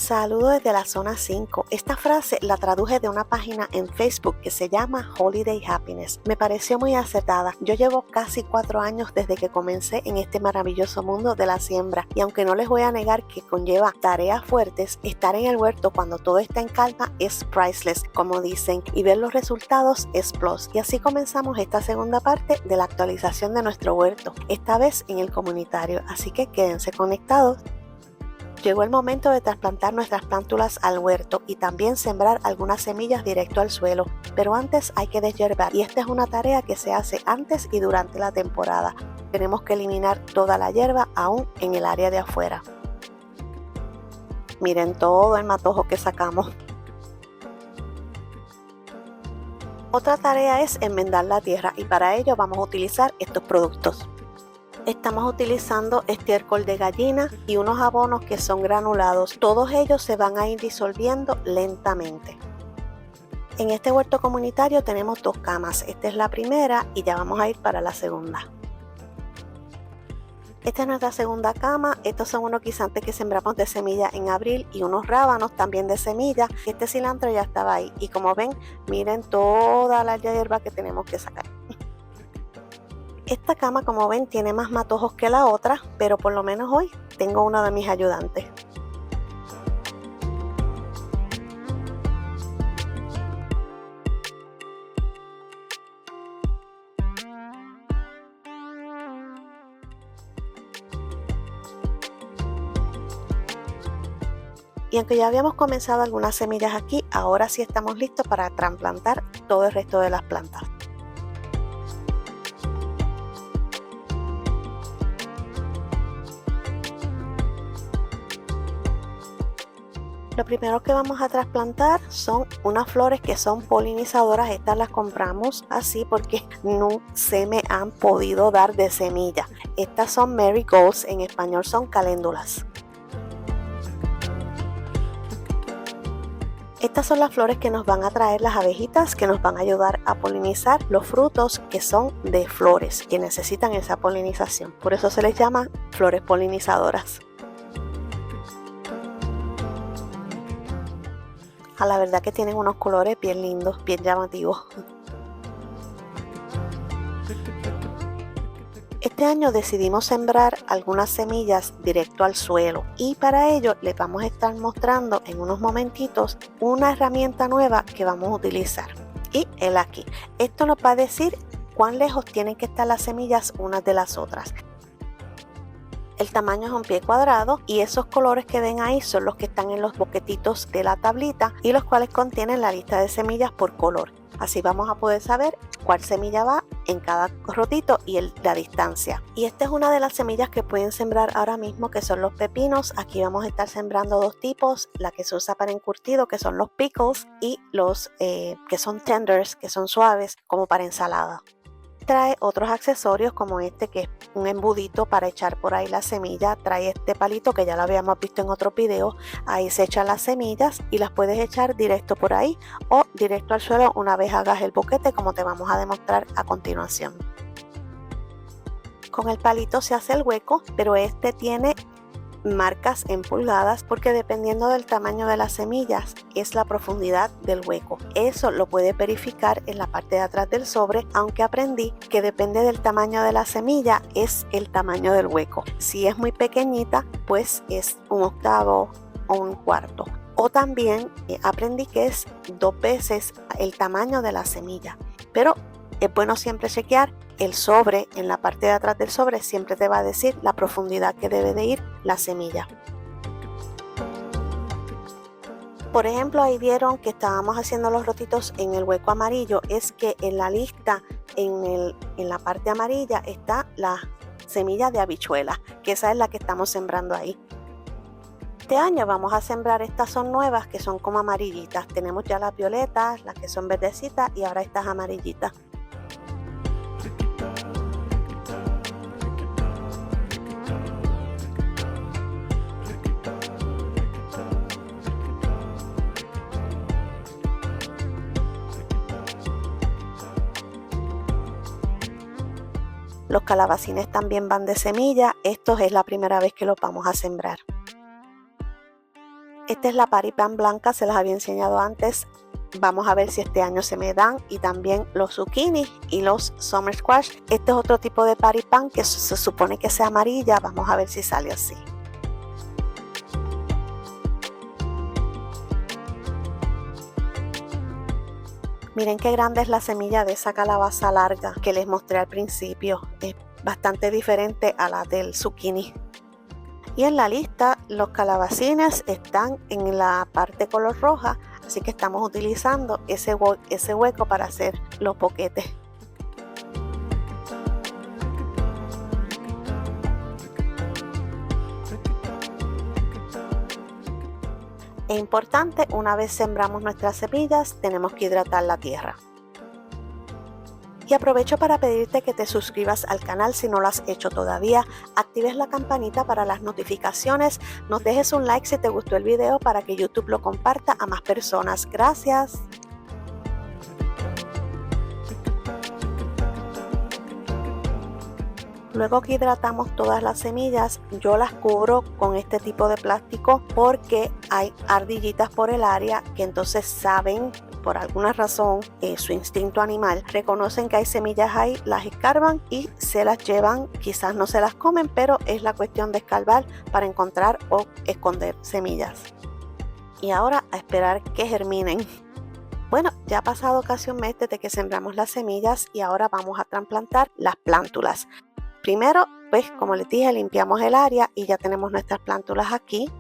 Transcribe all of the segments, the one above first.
Saludo desde la zona 5. Esta frase la traduje de una página en Facebook que se llama Holiday Happiness. Me pareció muy acertada. Yo llevo casi 4 años desde que comencé en este maravilloso mundo de la siembra y aunque no les voy a negar que conlleva tareas fuertes, estar en el huerto cuando todo está en calma es priceless, como dicen, y ver los resultados es plus. Y así comenzamos esta segunda parte de la actualización de nuestro huerto, esta vez en el comunitario, así que quédense conectados. Llegó el momento de trasplantar nuestras plántulas al huerto y también sembrar algunas semillas directo al suelo, pero antes hay que deshiervar y esta es una tarea que se hace antes y durante la temporada. Tenemos que eliminar toda la hierba aún en el área de afuera. Miren todo el matojo que sacamos. Otra tarea es enmendar la tierra y para ello vamos a utilizar estos productos. Estamos utilizando estiércol de gallina y unos abonos que son granulados. Todos ellos se van a ir disolviendo lentamente. En este huerto comunitario tenemos 2 camas. Esta es la primera y ya vamos a ir para la segunda. Esta es nuestra segunda cama. Estos son unos guisantes que sembramos de semilla en abril y unos rábanos también de semilla. Este cilantro ya estaba ahí y como ven, miren toda la hierba que tenemos que sacar. Esta cama, como ven, tiene más matojos que la otra, pero por lo menos hoy tengo uno de mis ayudantes. Y aunque ya habíamos comenzado algunas semillas aquí, ahora sí estamos listos para trasplantar todo el resto de las plantas. Lo primero que vamos a trasplantar son unas flores que son polinizadoras. Estas las compramos así porque no se me han podido dar de semilla. Estas son marigolds, en español son caléndulas. Estas son las flores que nos van a traer las abejitas que nos van a ayudar a polinizar los frutos que son de flores, que necesitan esa polinización. Por eso se les llama flores polinizadoras. A la verdad que tienen unos colores bien lindos, bien llamativos. Este año decidimos sembrar algunas semillas directo al suelo y para ello les vamos a estar mostrando en unos momentitos una herramienta nueva que vamos a utilizar. Y el aquí. Esto nos va a decir cuán lejos tienen que estar las semillas unas de las otras. El tamaño es un pie cuadrado y esos colores que ven ahí son los que están en los boquetitos de la tablita y los cuales contienen la lista de semillas por color. Así vamos a poder saber cuál semilla va en cada rotito y la distancia. Y esta es una de las semillas que pueden sembrar ahora mismo, que son los pepinos. Aquí vamos a estar sembrando 2 tipos, la que se usa para encurtido, que son los pickles, y los que son tenders, que son suaves, como para ensalada. Trae otros accesorios como este, que es un embudito para echar por ahí la semilla. Trae este palito que ya lo habíamos visto en otro video. Ahí se echan las semillas y las puedes echar directo por ahí o directo al suelo una vez hagas el boquete, como te vamos a demostrar a continuación. Con el palito se hace el hueco, pero este tiene marcas en pulgadas porque dependiendo del tamaño de las semillas es la profundidad del hueco. Eso lo puedes verificar en la parte de atrás del sobre, aunque aprendí que depende del tamaño de la semilla es el tamaño del hueco. Si es muy pequeñita, pues es 1/8 o 1/4. O también aprendí que es 2 veces el tamaño de la semilla. Pero es bueno siempre chequear el sobre. En la parte de atrás del sobre siempre te va a decir la profundidad que debe de ir la semilla. Por ejemplo, ahí vieron que estábamos haciendo los rotitos en el hueco amarillo. Es que en la lista, en la parte amarilla, está la semilla de habichuela, que esa es la que estamos sembrando ahí. Este año vamos a sembrar, estas son nuevas, que son como amarillitas. Tenemos ya las violetas, las que son verdecitas y ahora estas amarillitas. Los calabacines también van de semilla. Estos es la primera vez que los vamos a sembrar. Esta es la Paripan blanca, se las había enseñado antes. Vamos a ver si este año se me dan, y también los zucchini y los summer squash. Este es otro tipo de Paripan que se supone que sea amarilla. Vamos a ver si sale así. Miren qué grande es la semilla de esa calabaza larga que les mostré al principio. Es bastante diferente a la del zucchini. Y en la lista los calabacines están en la parte color roja, así que estamos utilizando ese hueco para hacer los boquetes. Es importante, una vez sembramos nuestras semillas, tenemos que hidratar la tierra. Y aprovecho para pedirte que te suscribas al canal si no lo has hecho todavía, actives la campanita para las notificaciones, nos dejes un like si te gustó el video para que YouTube lo comparta a más personas. Gracias. Luego que hidratamos todas las semillas, yo las cubro con este tipo de plástico porque hay ardillitas por el área que entonces saben, por alguna razón, su instinto animal, reconocen que hay semillas ahí, las escarban y se las llevan. Quizás no se las comen, pero es la cuestión de escarbar para encontrar o esconder semillas. Y ahora a esperar que germinen. Bueno, ya ha pasado casi un mes desde que sembramos las semillas y ahora vamos a trasplantar las plántulas. Primero, pues como les dije, limpiamos el área y ya tenemos nuestras plántulas aquí.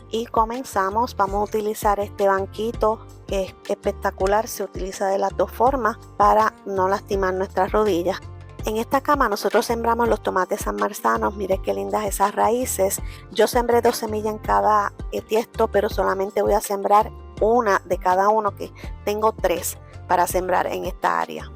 Y comenzamos. Vamos a utilizar este banquito que es espectacular, se utiliza de las dos formas para no lastimar nuestras rodillas. En esta cama nosotros sembramos los tomates sanmarzanos. Miren qué lindas esas raíces. Yo sembré 2 semillas en cada tiesto, pero solamente voy a sembrar una de cada uno, que tengo 3 para sembrar en esta área.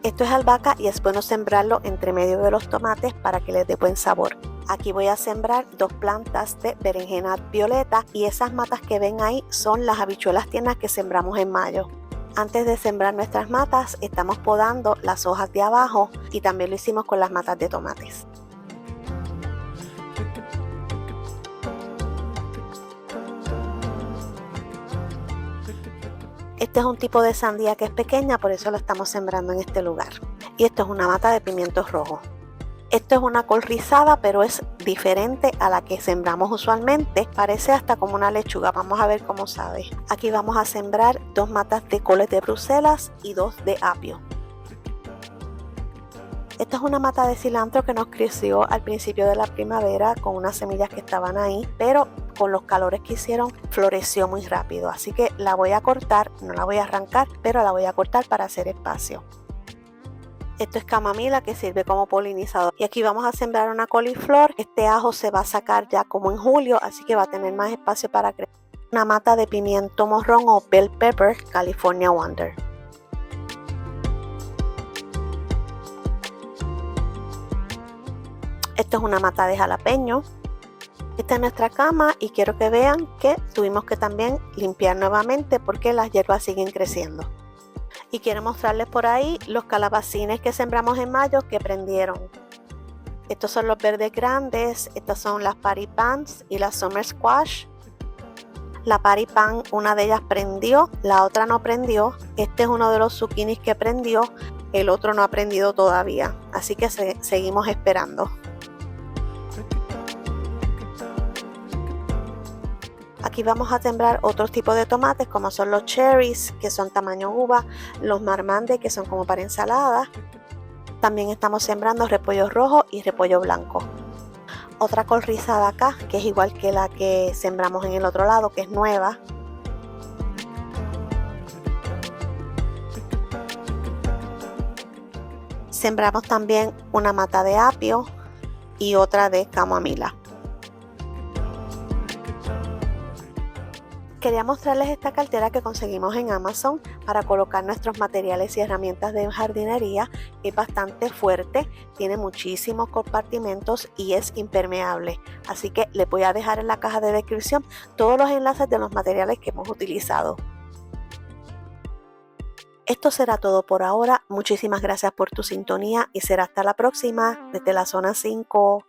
Esto es albahaca y es bueno sembrarlo entre medio de los tomates para que les dé buen sabor. Aquí voy a sembrar 2 plantas de berenjena violeta y esas matas que ven ahí son las habichuelas tiernas que sembramos en mayo. Antes de sembrar nuestras matas estamos podando las hojas de abajo y también lo hicimos con las matas de tomates. Este es un tipo de sandía que es pequeña, por eso lo estamos sembrando en este lugar. Y esto es una mata de pimientos rojos. Esto es una col rizada, pero es diferente a la que sembramos usualmente. Parece hasta como una lechuga. Vamos a ver cómo sabe. Aquí vamos a sembrar 2 matas de coles de Bruselas y 2 de apio. Esta es una mata de cilantro que nos creció al principio de la primavera con unas semillas que estaban ahí, pero con los calores que hicieron floreció muy rápido, así que la voy a cortar, no la voy a arrancar, pero la voy a cortar para hacer espacio. Esto es camamila que sirve como polinizador. Y aquí vamos a sembrar una coliflor. Este ajo se va a sacar ya como en julio, así que va a tener más espacio para crecer. Una mata de pimiento morrón o bell pepper, California Wonder. Esto es una mata de jalapeño. Esta es nuestra cama y quiero que vean que tuvimos que también limpiar nuevamente porque las hierbas siguen creciendo. Y quiero mostrarles por ahí los calabacines que sembramos en mayo que prendieron. Estos son los verdes grandes, estas son las Paripans y las Summer Squash. La Paripan, una de ellas prendió, la otra no prendió. Este es uno de los zucchinis que prendió, el otro no ha prendido todavía, así que seguimos esperando. Aquí vamos a sembrar otros tipos de tomates como son los cherries, que son tamaño uva, los marmande, que son como para ensalada. También estamos sembrando repollo rojo y repollo blanco. Otra col rizada acá, que es igual que la que sembramos en el otro lado, que es nueva. Sembramos también una mata de apio y otra de camomila. Quería mostrarles esta cartera que conseguimos en Amazon para colocar nuestros materiales y herramientas de jardinería. Es bastante fuerte, tiene muchísimos compartimentos y es impermeable. Así que les voy a dejar en la caja de descripción todos los enlaces de los materiales que hemos utilizado. Esto será todo por ahora. Muchísimas gracias por tu sintonía y será hasta la próxima desde la zona 5.